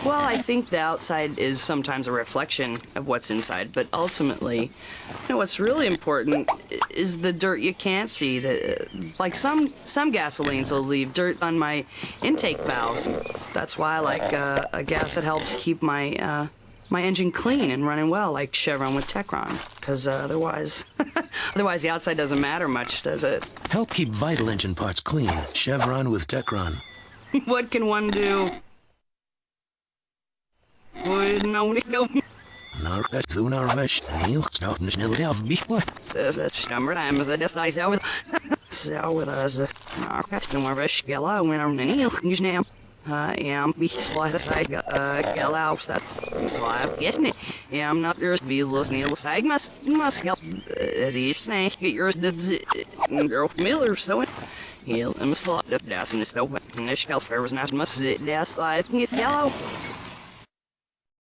Well, I think the outside is sometimes a reflection of what's inside, but ultimately, what's really important is the dirt you can't see. Like some gasolines will leave dirt on my intake valves. That's why I like a gas that helps keep my my engine clean and running well, like Chevron with Chevron. Because otherwise the outside doesn't matter much, does it? Help keep vital engine parts clean. Chevron with Chevron. What can one do? Naar doen naar weg. Heel snel afbiegen. Het stammerlijm is het hij zou with us. Our customer rush gala when I'm in heel snel. I'm be slight side gala that slap yes me. I'm not there's be listening side must help these snakes get yours girl Miller so heel and slot up das in the stove and the shelf was not must das life get yellow.